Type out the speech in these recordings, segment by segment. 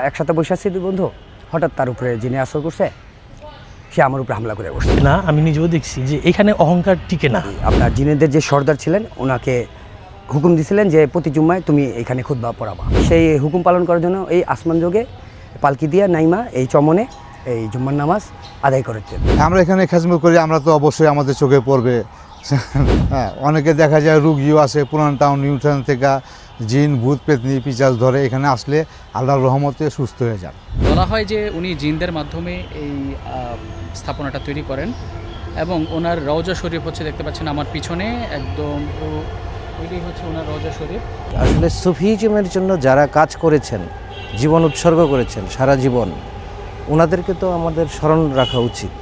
একসাথে বসে আছি দুই বন্ধু, হঠাৎ তার উপরে যিনি আসর করছে সে আমার উপরে হামলা করে বসছে। না, আমি নিজেও দেখছি যে এখানে অহংকার টিকে না। আপনার জিনেদের যে সর্দার ছিলেন ওনাকে হুকুম দিয়েছিলেন যে প্রতি জুম্মায় তুমি এখানে খুতবা পড়াবা। সেই হুকুম পালন করার জন্য এই আসমান যোগে পালকি দিয়া নাইমা এই চমনে এই জুম্মার নামাজ আদায় করেছেন। আমরা এখানে খেজমত করি, আমরা তো অবশ্যই আমাদের চোখে পড়বে। হ্যাঁ, অনেকে দেখা যায় রুগীও আসে পুরান টাউন নিউ টাউন থেকে, জিন ভূত পেতনি পিচাজ ধরে এখানে আসলে আল্লাহর রহমতে সুস্থ হয়ে যান। বলা হয় যে উনি জিনদের মাধ্যমে এই স্থাপনাটা তৈরি করেন এবং ওনার রওজা শরীফ হচ্ছে, দেখতে পাচ্ছেন আমার পিছনে একদম, ওইটাই হচ্ছে ওনার রওজা শরীফ। আসলে সুফিজমের জন্য যারা কাজ করেছেন, জীবন উৎসর্গ করেছেন সারা জীবন, ওনাদেরকে তো আমাদের স্মরণ রাখা উচিত।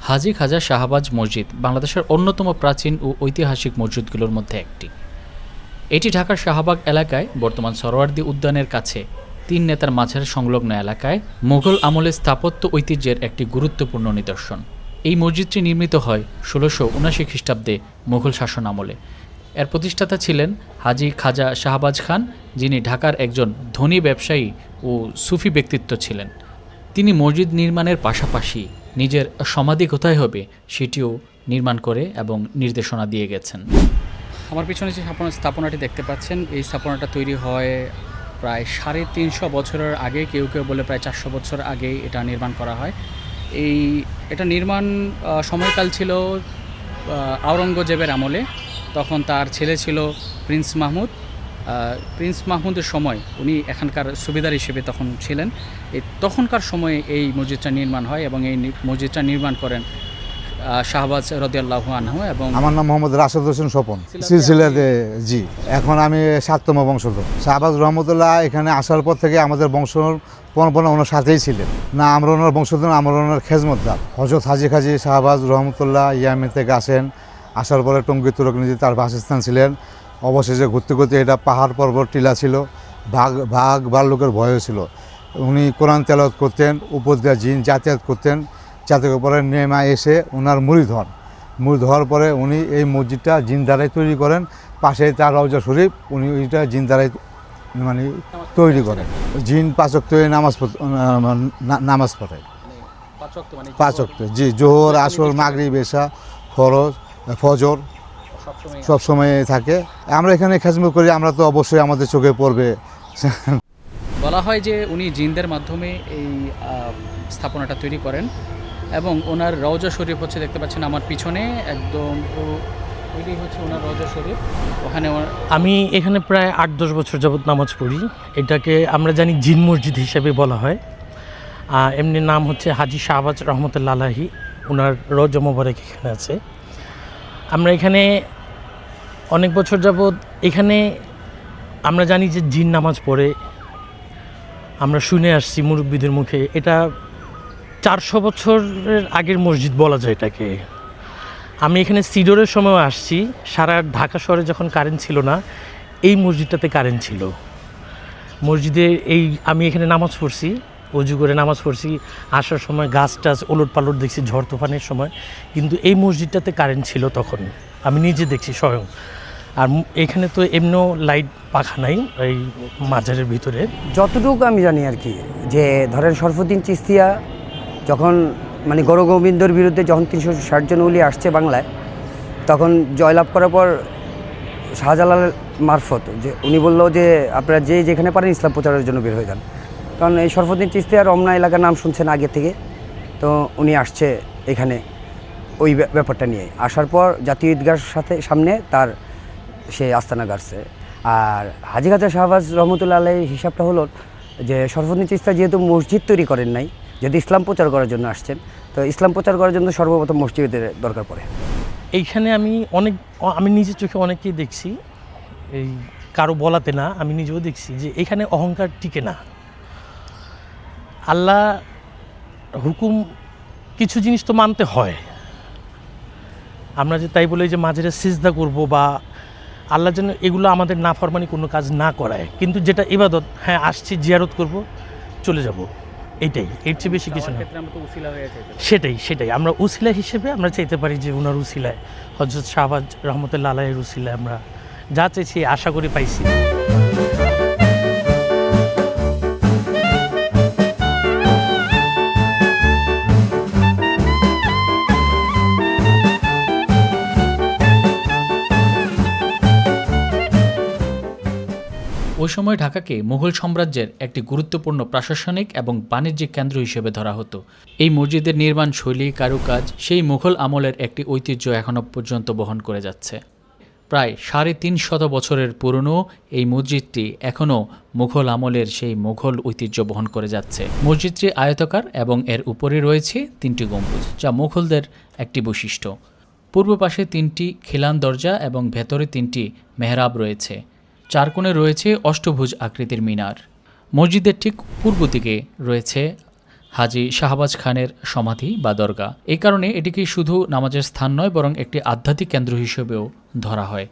হাজী খাজা শাহবাজ মসজিদ বাংলাদেশের অন্যতম প্রাচীন ও ঐতিহাসিক মসজিদগুলোর মধ্যে একটি। এটি ঢাকার শাহবাগ এলাকায় বর্তমান সরোয়ার্দী উদ্যানের কাছে 3 নেতার মাঝের সংলগ্ন এলাকায় মুঘল আমলের স্থাপত্য ঐতিহ্যের একটি গুরুত্বপূর্ণ নিদর্শন। এই মসজিদটি নির্মিত হয় 1679 খ্রিস্টাব্দে মুঘল শাসন আমলে। এর প্রতিষ্ঠাতা ছিলেন হাজী খাজা শাহবাজ খান, যিনি ঢাকার একজন ধনী ব্যবসায়ী ও সুফি ব্যক্তিত্ব ছিলেন। তিনি মসজিদ নির্মাণের পাশাপাশি নিজের সমাধি কোথায় হবে সেটিও নির্মাণ করে এবং নির্দেশনা দিয়ে গেছেন। আমার পিছনে যে স্থাপনাটি দেখতে পাচ্ছেন, এই স্থাপনাটা তৈরি হয় প্রায় 350 বছরের আগে, কেউ কেউ বলে প্রায় 400 বছর আগে এটা নির্মাণ করা হয়। এটা নির্মাণ সময়কাল ছিল আওরঙ্গজেবের আমলে। তখন তার ছেলে ছিল প্রিন্স মাহমুদ। প্রিন্স মাহমুদের সময় উনি এখানকার সুবেদার হিসেবে তখন ছিলেন। তখনকার সময়ে এই মসজিদটা নির্মাণ হয় এবং এই মসজিদটা নির্মাণ করেন শাহবাজ রাদিয়াল্লাহু আনহু। এবং আমার নাম মোহাম্মদ রাশেদ হোসেন স্বপন, সিলসিলাতে জি। এখন আমি 7তম বংশধর। শাহবাজ রহমতুল্লাহ এখানে আসার পর থেকে আমাদের বংশ পরম্পরা ওনার সাথেই ছিলেন না, আমরা ওনার বংশধর, আমরা ওনার খেজমতদার। হযরত হাজী খাজী শাহবাজ রহমতুল্লাহ ইয়ামেন থেকে আসার পরে টঙ্গী তুরকনীতি তার বাসস্থান ছিলেন। অবশেষে ঘুরতে ঘুরতে এটা পাহাড় পর্বত টিলা ছিল, ভাগ ভাল্লুকের ভয়ও ছিল। উনি কোরআন তেলাওয়াত করতেন, উপর দিয়ে জিন যাতায়াত করতেন। যাতায়াত পরে নেমা এসে ওনার মুরিদ হওয়ার পরে উনি এই মসজিদটা জিন দ্বারাই তৈরি করেন। পাশে তার রওজা শরীফ, উনি ওইটা জিন দ্বারাই মানে তৈরি করেন। জিন 5 ওয়াক্ত নামাজ পড়ে, 5 ওয়াক্ত জি, জোহর আসর মাগরিব এশা ফজর সবসময় থাকে। আমরা এখানে খেজমত করি, আমরা তো অবশ্যই আমাদের চোখে পড়বে। বলা হয় যে উনি জিনদের মাধ্যমে এই স্থাপনাটা তৈরি করেন এবং ওনার রওজা শরীফ হচ্ছে, দেখতে পাচ্ছেন আমার পিছনে একদম, ওইটাই হচ্ছে ওনার রওজা শরীফ। ওখানে আমি এখানে প্রায় 8-10 বছর যাবৎ নামাজ পড়ি। এটাকে আমরা জানি জিন মসজিদ হিসেবে বলা হয়। এমনি নাম হচ্ছে হাজী শাহবাজ রহমতুল্লাহ আলাইহি, ওনার রওজা মোবারক এখানে আছে। আমরা এখানে অনেক বছর যাবৎ এখানে আমরা জানি যে জিন নামাজ পড়ে, আমরা শুনে আসছি মুরব্বীদের মুখে। এটা 400 বছরের আগের মসজিদ বলা যায় এটাকে। আমি এখানে সিডরের সময় আসছি, সারা ঢাকা শহরে যখন কারেন্ট ছিল না, এই মসজিদটাতে কারেন্ট ছিল। মসজিদে আমি এখানে নামাজ পড়ছি, অজু করে নামাজ পড়ছি। আসার সময় গাছ টাছ ওলট পালট দেখছি ঝড় তুফানের সময়, কিন্তু এই মসজিদটাতে কারেন্ট ছিল তখন, আমি নিজে দেখছি স্বয়ং। আর এখানে তো এমনিও লাইট পাখা নাই এই মাজারের ভিতরে। যতটুকু আমি জানি আর কি, যে ধরেন শরফুদ্দীন চিশতিয়া যখন মানে গৌরগোবিন্দর বিরুদ্ধে যখন 360 জন ওলি আসছে বাংলায়, তখন জয়লাভ করার পর শাহজালালের মারফত যে উনি বললো যে আপনারা যেখানে পারেন ইসলাম প্রচারের জন্য বের হয়ে যান। কারণ এই শরফুদ্দীন চিশতিয়া রমনা এলাকার নাম শুনছেন আগে থেকে, তো উনি আসছে এখানে ওই ব্যাপারটা নিয়ে। আসার পর জাতীয় ঈদগাহর সামনে তার সে আস্তানা গাড়ছে। আর হাজী খাজা শাহবাজ রহমতুল্লাহ আলাইহির হিসাবটা হলো যে শরফুদ্দীন চিশতিয়া যেহেতু মসজিদ তৈরি করেন নাই, যদি ইসলাম প্রচার করার জন্য আসছেন, তো ইসলাম প্রচার করার জন্য সর্বপ্রথম মসজিদের দরকার পড়ে। এইখানে আমি নিজের চোখে অনেকেই দেখছি, এই কারো বলাতে না, আমি নিজেও দেখছি যে এখানে অহংকার টিকে না। আল্লাহ হুকুম কিছু জিনিস তো মানতে হয়। আমরা যে তাই বলে যে মাঝে সিজদা করব বা আল্লাহ যেন এগুলো আমাদের নাফরমানি কোনো কাজ না করায়, কিন্তু যেটা ইবাদত, হ্যাঁ আসছি জিয়ারত করব চলে যাব, এইটাই, এর চেয়ে বেশি কিছু না। সেটাই আমরা উসিলা হিসেবে আমরা চাইতে পারি যে ওনার উসিলায়, হযরত শাহবাজ রহমতুল্লাহ আলাইহির উসিলায় আমরা যা চাইছি আশা করি পাইছি। ওই সময় ঢাকাকে মুঘল সাম্রাজ্যের একটি গুরুত্বপূর্ণ প্রশাসনিক এবং বাণিজ্যিক কেন্দ্র হিসেবে ধরা হতো। এই মসজিদের নির্মাণ শৈলী, কারুকাজ সেই মুঘল আমলের একটি ঐতিহ্য এখনও পর্যন্ত বহন করে যাচ্ছে। প্রায় 350 বছরের পুরনো এই মসজিদটি এখনও মুঘল আমলের সেই মুঘল ঐতিহ্য বহন করে যাচ্ছে। মসজিদটি আয়তাকার এবং এর উপরে রয়েছে 3টি গম্বুজ, যা মুঘলদের একটি বৈশিষ্ট্য। পূর্ব পাশে 3টি খিলান দরজা এবং ভেতরে 3টি মেহরাব রয়েছে। 4 কোণে রয়েছে অষ্টভুজ আকৃতির মিনার। মসজিদের ঠিক পূর্ব দিকে রয়েছে হাজী শাহবাজ খানের সমাধি বা দরগা। এই কারণে এটিকে শুধু নামাজের স্থান নয়, বরং একটি আধ্যাত্মিক কেন্দ্র হিসেবেও ধরা হয়।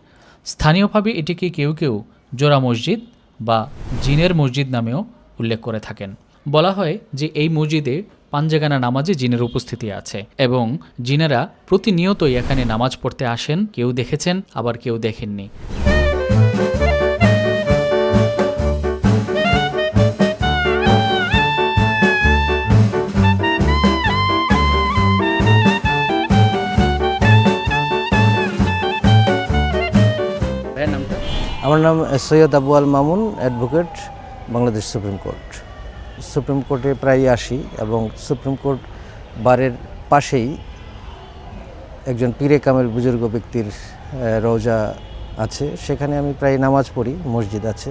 স্থানীয়ভাবে এটিকে কেউ কেউ জোড়া মসজিদ বা জিনের মসজিদ নামেও উল্লেখ করে থাকেন। বলা হয় যে এই মসজিদে পাঞ্জেগানা নামাজে জিনের উপস্থিতি আছে এবং জিনেরা প্রতিনিয়তই এখানে নামাজ পড়তে আসেন। কেউ দেখেছেন, আবার কেউ দেখেননি। আমার নাম Syed Abu Al Mamun, advocate, Bangladesh supreme court. Supreme কোর্টে প্রায়ই আসি এবং সুপ্রিম কোর্ট বারের পাশেই একজন পীরে কামেল বুজুর্গ ব্যক্তির রওজা আছে, সেখানে আমি প্রায় নামাজ পড়ি, মসজিদ আছে।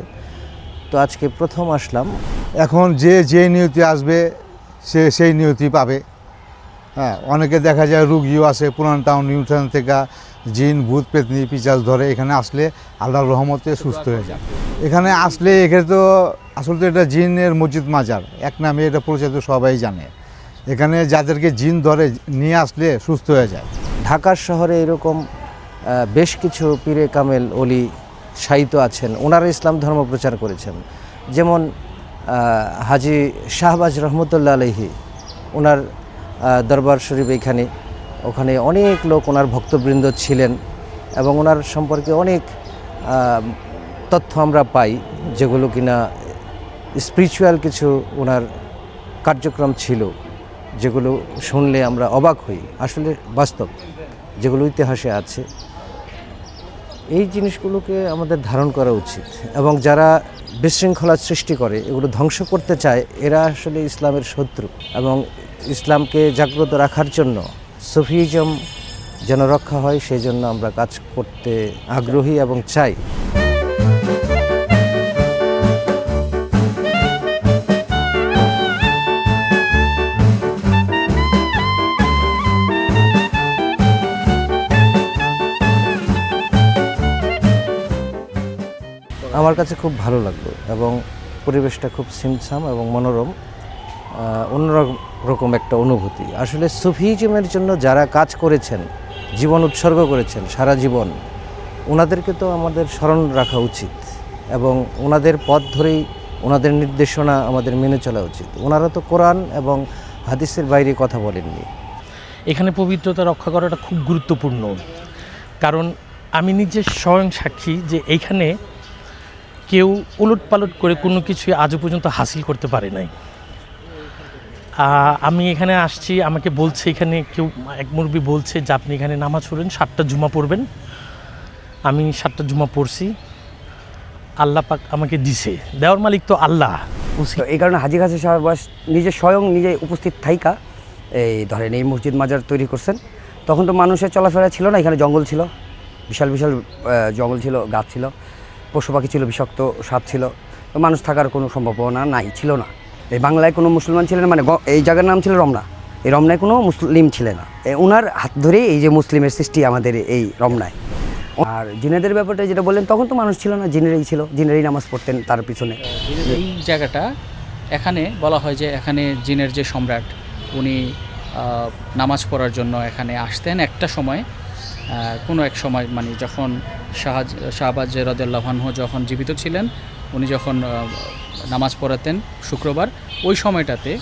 তো আজকে প্রথম আসলাম। এখন যে নিয়তি আসবে সে সেই নিয়তি পাবে। হ্যাঁ, অনেকে দেখা যায় রুগীও আসে পুরান টাউন, নিউ টাউন থেকে, জিন ভূত পেতনি পিচাস ধরে, এখানে আসলে আল্লাহর রহমতে সুস্থ হয়ে যায়। এখানে আসলে এখানে তো আসলে তো এটা জিনের মসজিদ মাজার, এক নামে এটা পরিচিত, সবাই জানে। এখানে যাদেরকে জিন ধরে নিয়ে আসলে সুস্থ হয়ে যায়। ঢাকার শহরে এরকম বেশ কিছু পীরে কামেল অলি শায়িত আছেন, ওনারা ইসলাম ধর্ম প্রচার করেছেন। যেমন হাজী শাহবাজ রহমতুল্লাহ আলাইহি, ওনার দরবার শরীফ এইখানে, ওখানে অনেক লোক ওনার ভক্তবৃন্দ ছিলেন এবং ওনার সম্পর্কে অনেক তথ্য আমরা পাই, যেগুলো কিনা স্পিরিচুয়াল কিছু ওনার কার্যক্রম ছিল, যেগুলো শুনলে আমরা অবাক হই, আসলে বাস্তব, যেগুলো ইতিহাসে আছে। এই জিনিসগুলোকে আমাদের ধারণ করা উচিত এবং যারা বিশৃঙ্খলা সৃষ্টি করে, এগুলো ধ্বংস করতে চায়, এরা আসলে ইসলামের শত্রু। এবং ইসলামকে জাগ্রত রাখার জন্য, সুফিজম যেন রক্ষা হয়, সেই জন্য আমরা কাজ করতে আগ্রহী এবং চাই। আমার কাছে খুব ভালো লাগলো এবং পরিবেশটা খুব ছিমছাম এবং মনোরম, অন্যরকম একটা অনুভূতি। আসলে সুফিজমের জন্য যারা কাজ করেছেন, জীবন উৎসর্গ করেছেন সারা জীবন, ওনাদেরকে তো আমাদের স্মরণ রাখা উচিত এবং ওনাদের পথ ধরেই, ওনাদের নির্দেশনা আমাদের মেনে চলা উচিত। ওনারা তো কোরআন এবং হাদিসের বাইরে কথা বলেননি। এখানে পবিত্রতা রক্ষা করাটা খুব গুরুত্বপূর্ণ, কারণ আমি নিজে স্বয়ং সাক্ষী যে এইখানে কেউ উলটপালট করে কোনো কিছুই আজও পর্যন্ত হাসিল করতে পারে নাই। আমি এখানে আসছি, আমাকে বলছে, এখানে কেউ এক মুরব্বি বলছে যে আপনি এখানে নামাজ পড়বেন, 7টা জুমা পড়বেন। আমি 7টা জুমা পড়ছি, আল্লাহ পাক আমাকে দিছে, দেওয়ার মালিক তো আল্লাহ। এই কারণে হাজী গাজী শাহবাজ নিজে উপস্থিত থাইকা এই ধরেন এই মসজিদ মাজার তৈরি করছেন। তখন তো মানুষের চলাফেরা ছিল না, এখানে জঙ্গল ছিল, বিশাল বিশাল জঙ্গল ছিল, গাছ ছিল, পশু পাখি ছিল, বিষাক্ত সাপ ছিল, তো মানুষ থাকার কোনো সম্ভাবনা ছিল না। এই বাংলায় কোনো মুসলমান ছিলেন না, মানে এই জায়গার নাম ছিল রমনা, এই রমনায় কোনো মুসলিম ছিলেন না। ওনার হাত ধরেই এই যে মুসলিমের সৃষ্টি আমাদের এই রমনায়। আর জিনেদের ব্যাপারটা যেটা বললেন, তখন তো মানুষ ছিল না, জিনেরই নামাজ পড়তেন তার পিছনে। এই জায়গাটা, এখানে বলা হয় যে এখানে জিনের যে সম্রাট, উনি নামাজ পড়ার জন্য এখানে আসতেন একটা সময়। কোনো এক সময় মানে যখন শাহবাজ রাদিয়াল্লাহু আনহু যখন জীবিত ছিলেন, উনি যখন নামাজ পড়াতেন শুক্রবার, ওই সময়টাতে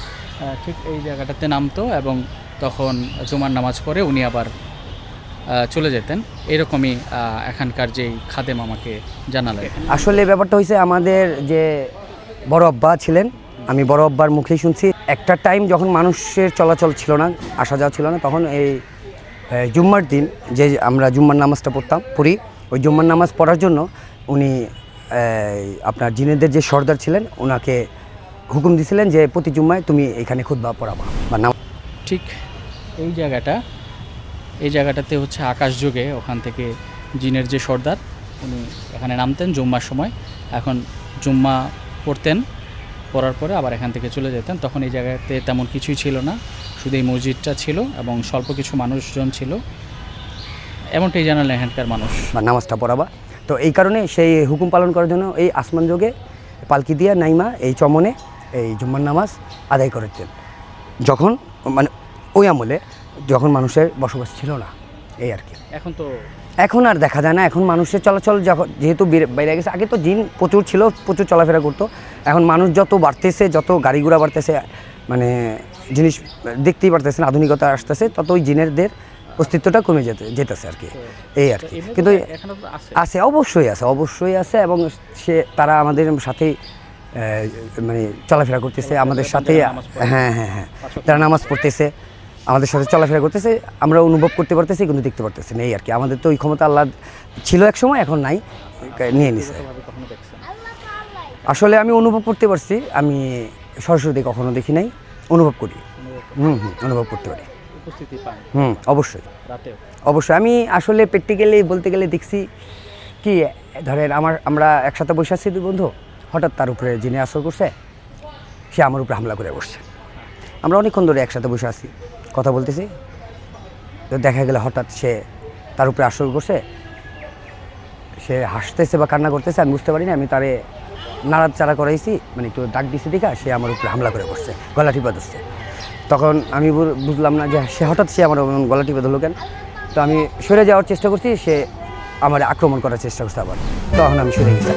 ঠিক এই জায়গাটাতে নামতো এবং তখন জুমার নামাজ পড়ে উনি আবার চলে যেতেন। এরকমই এখানকার যেই খাদেম আমাকে জানালেন। আসলে ব্যাপারটা হয়েছে, আমাদের যে বড় আব্বা ছিলেন, আমি বড় আব্বার মুখেই শুনছি, একটা টাইম যখন মানুষের চলাচল ছিল না, আসা যাওয়া ছিল না, তখন এই জুম্মার দিন যে আমরা জুম্মার নামাজটা পড়ি, ওই জুম্মার নামাজ পড়ার জন্য উনি আপনার জিনেদের যে সর্দার ছিলেন ওনাকে হুকুম দিয়েছিলেন যে প্রতি জুম্মায় তুমি এখানে খুতবা পড়াবা বা নামাজ। ঠিক এই জায়গাটাতে হচ্ছে আকাশ যুগে ওখান থেকে জিনের যে সর্দার উনি এখানে নামতেন জুম্মার সময়। এখন জুম্মা পড়ার পরে আবার এখান থেকে চলে যেতেন। তখন এই জায়গাতে তেমন কিছুই ছিল না, শুধু এই মসজিদটা ছিল এবং স্বল্প কিছু মানুষজন ছিল, এমনটাই জানালেন এখানকার মানুষ। বা নামাজটা পড়াবা, তো এই কারণে সেই হুকুম পালন করার জন্য এই আসমান যোগে পালকি দিয়া নাইমা এই চমনে এই জুম্মার নামাজ আদায় করতেন, যখন মানে ওই আমলে যখন মানুষের বসবাস ছিল না, এই আর কি। এখন আর দেখা যায় না, এখন মানুষের চলাচল যখন যেহেতু বাইরে গেছে, আগে তো জিন প্রচুর ছিল, প্রচুর চলাফেরা করতো। এখন মানুষ যত বাড়তেছে, যত গাড়ি ঘোড়া বাড়তেছে, মানে জিনিস দেখতেই পারতেছেন, আধুনিকতা আসতেছে, তত ওই জিনেরদের অস্তিত্বটা কমে যেতেছে আর কি, এই আর কি। কিন্তু আছে, অবশ্যই আছে এবং তারা আমাদের সাথেই মানে চলাফেরা করতেছে, আমাদের সাথে। হ্যাঁ, তারা নামাজ পড়তেছে, আমাদের সাথে চলাফেরা করতেছে, আমরা অনুভব করতে পারতেছি কিন্তু দেখতে পারতেছি না, এই আর কি। আমাদের তো ওই ক্ষমতা আল্লাহ ছিল এক সময়, এখন নাই, নিয়ে নিছে। আসলে আমি অনুভব করতে পারছি, আমি সরাসরি কখনো দেখি নাই, অনুভব করি। অনুভব করতে পারি। অবশ্যই আমি আসলে প্র্যাকটিক্যালি বলতে গেলে দেখছি কি, ধরেন আমরা একসাথে বসে আছি দুই বন্ধু, হঠাৎ তার উপরে জিনে আসর করছে, সে আমার উপরে হামলা করে বসছে। আমরা অনেকক্ষণ ধরে একসাথে বসে আছি, কথা বলতেছি, তো দেখা গেলে হঠাৎ সে তার উপরে আসর করছে, সে হাসতেছে বা কান্না করতেছে, আমি বুঝতে পারি না। আমি তারে নাড়াচাড়া করাইছি, মানে একটু ডাক দিছি দেখা, সে আমার উপরে হামলা করে বসছে, গলা টিপা ধরছে। তখন আমি বুঝলাম না যে সে আমার গলা টিপে ধরলো কেন। তো আমি সরে যাওয়ার চেষ্টা করছি, সে আমার আক্রমণ করার চেষ্টা করছে আবার, তখন আমি সরে গেছি।